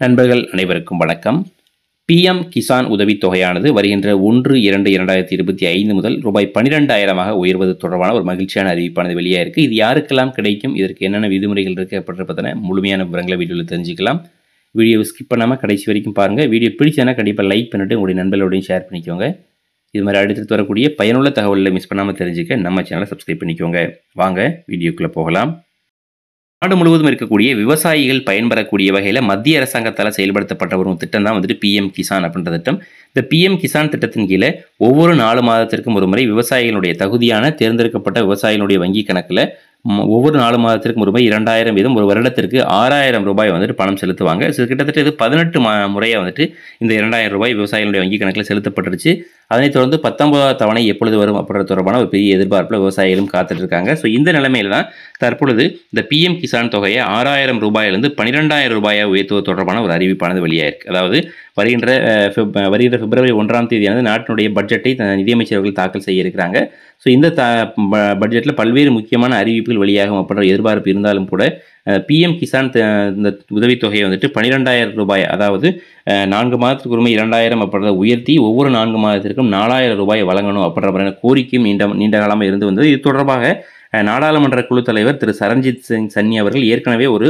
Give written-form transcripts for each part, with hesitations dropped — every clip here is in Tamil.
நண்பர்கள் அனைவருக்கும் வணக்கம். PM கிசான் உதவித்தொகையானது வருகின்ற 1/2/2025 முதல் ரூபாய் 12,000 உயர்வது தொடர்பான ஒரு மகிழ்ச்சியான அறிவிப்பானது வெளியாக இருக்குது. இது யாருக்கெல்லாம் கிடைக்கும், இதற்கு என்னென்ன விதிமுறைகள் இருக்குது அப்படின்ற பற்றின முழுமையான விவரங்களை வீடியோவில் தெரிஞ்சுக்கலாம். வீடியோவை ஸ்கிப் பண்ணாமல் கடைசி வரைக்கும் பாருங்கள். வீடியோ பிடிச்சதுன்னா கண்டிப்பாக லைக் பண்ணிவிட்டு உங்களுடைய நண்பர்களோடையும் ஷேர் பண்ணிக்கோங்க. இது மாதிரி அடுத்து வரக்கூடிய பயனுள்ள தகவல்களை மிஸ் பண்ணாமல் தெரிஞ்சுக்க நம்ம சேனலை சப்ஸ்கிரைப் பண்ணிக்கோங்க. வாங்க வீடியோக்குள்ளே போகலாம். நாடு முழுவதும் இருக்கக்கூடிய விவசாயிகள் பயன்பெறக்கூடிய வகையில் மத்திய அரசாங்கத்தால் செயல்படுத்தப்பட்ட ஒரு திட்டம் தான் PM கிசான் அப்படின்ற திட்டம். இந்த PM கிசான் திட்டத்தின் கீழே ஒவ்வொரு 4 மாதத்திற்கும் ஒரு முறை விவசாயிகளுடைய தகுதியான தேர்ந்தெடுக்கப்பட்ட விவசாயிகளுடைய வங்கி கணக்கில் ஒவ்வொரு 4 மாதத்திற்கும் ஒரு முறை 2,000 வீதம் ஒரு வருடத்திற்கு 6,000 ரூபாய் பணம் செலுத்துவாங்க. கிட்டத்தட்ட இது 18 முறையாக இந்த 2,000 ரூபாய் விவசாயிகளுடைய வங்கி கணக்கில் செலுத்தப்பட்டுருச்சு. அதனைத் தொடர்ந்து 19வது தவணை எப்பொழுது வரும் அப்படின்ற தொடர்பான ஒரு பெரிய எதிர்பார்ப்பில் விவசாயிகளும் காத்துட்டு இருக்காங்க. ஸோ இந்த நிலைமையில தான் தற்பொழுது இந்த PM கிசான் தொகையை 6,000 ரூபாயிலிருந்து 12,000 ரூபாயை உயர்த்துவது தொடர்பான ஒரு அறிவிப்பானது வெளியாயிருக்கு. அதாவது வருகின்ற பிப்ரவரி 1ஆம் தேதியானது நாட்டினுடைய பட்ஜெட்டை நிதியமைச்சர்கள் தாக்கல் செய்ய இருக்கிறாங்க. ஸோ இந்த பட்ஜெட்டில் பல்வேறு முக்கியமான அறிவிப்புகள் வெளியாகும் அப்படின்ற எதிர்பார்ப்பு இருந்தாலும் கூட PM கிசான் இந்த உதவித்தொகையை 12,000 ரூபாய், அதாவது 4 மாதத்துக்கு ஒரு 2,000 அப்படின்றத உயர்த்தி ஒவ்வொரு 4 மாதத்திற்கும் 4,000 ரூபாய் வழங்கணும் அப்படின்ற கோரிக்கையும் நீண்ட காலமாக இருந்து வந்தது. இது தொடர்பாக நாடாளுமன்ற குழு தலைவர் திரு சரண்ஜித் சிங் சன்னி அவர்கள் ஏற்கனவே ஒரு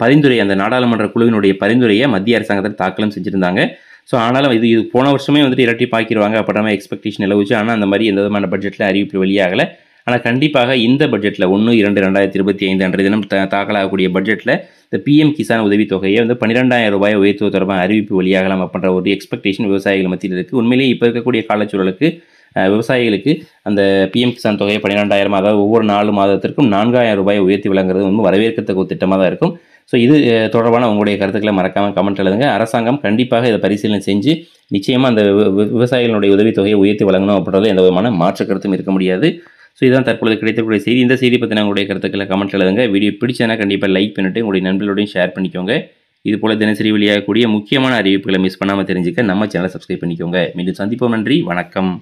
பரிந்துரை, அந்த நாடாளுமன்ற குழுவினுடைய பரிந்துரையை மத்திய அரசாங்கத்தில் தாக்கலும் செஞ்சுருந்தாங்க. ஸோ ஆனாலும் இது போன வருஷமே இரட்டிப்பாக்கிடுவாங்க அப்படின்ற எக்ஸ்பெக்டேஷன் நிலவுச்சு. ஆனால் அந்த மாதிரி எந்த விதமான பட்ஜெட்டில் அறிவிப்பு வெளியாகலை. ஆனால் கண்டிப்பாக இந்த பட்ஜெட்டில் 1/2/2025 அன்றைய தினம் தாக்கலாகக்கூடிய பட்ஜெட்டில் இந்த PM கிசான் உதவித்தொகையை 12,000 ரூபாயை உயர்த்துவது தொடர்பான அறிவிப்பு வெளியாகலாம் அப்படின்ற ஒரு எக்ஸ்பெக்டேஷன் விவசாயிகள் மத்தியில் இருக்குது. உண்மையிலேயே இப்போ இருக்கக்கூடிய காலச்சூழலுக்கு விவசாயிகளுக்கு அந்த PM கிசான் தொகையை 12,000, அதாவது ஒவ்வொரு 4 மாதத்திற்கும் 4,000 ரூபாயை உயர்த்தி வழங்குறது வரவேற்கத்தக்க ஒரு திட்டமாக தான் இருக்கும். ஸோ இது தொடர்பான உங்களுடைய கருத்துக்களை மறக்காமல் கமெண்ட் எழுதுங்க. அரசாங்கம் கண்டிப்பாக இதை பரிசீலனை செஞ்சு நிச்சயமாக அந்த விவசாயிகளுடைய உதவித்தொகையை உயர்த்தி வழங்கணும் அப்படின்றது எந்த விதமான மாற்று கருத்தும் இருக்க முடியாது. ஸோ இதுதான் தற்பொழுது கிடைக்கக்கூடிய செய்தி. இந்த செய்தி பற்றின உங்களுடைய கருத்துக்களை கமெண்ட் எழுதுங்க. வீடியோ பிடிச்சதுன்னா கண்டிப்பாக லைக் பண்ணிவிட்டு உங்களுடைய நண்பர்களோடையும் ஷேர் பண்ணிக்கோங்க. இதுபோல் தினசரி வெளியாகக்கூடிய முக்கியமான அறிவிப்புகளை மிஸ் பண்ணாமல் தெரிஞ்சுக்க நம்ம சேனலை சப்ஸ்கிரைப் பண்ணிக்கோங்க. மீண்டும் சந்திப்போம். நன்றி, வணக்கம்.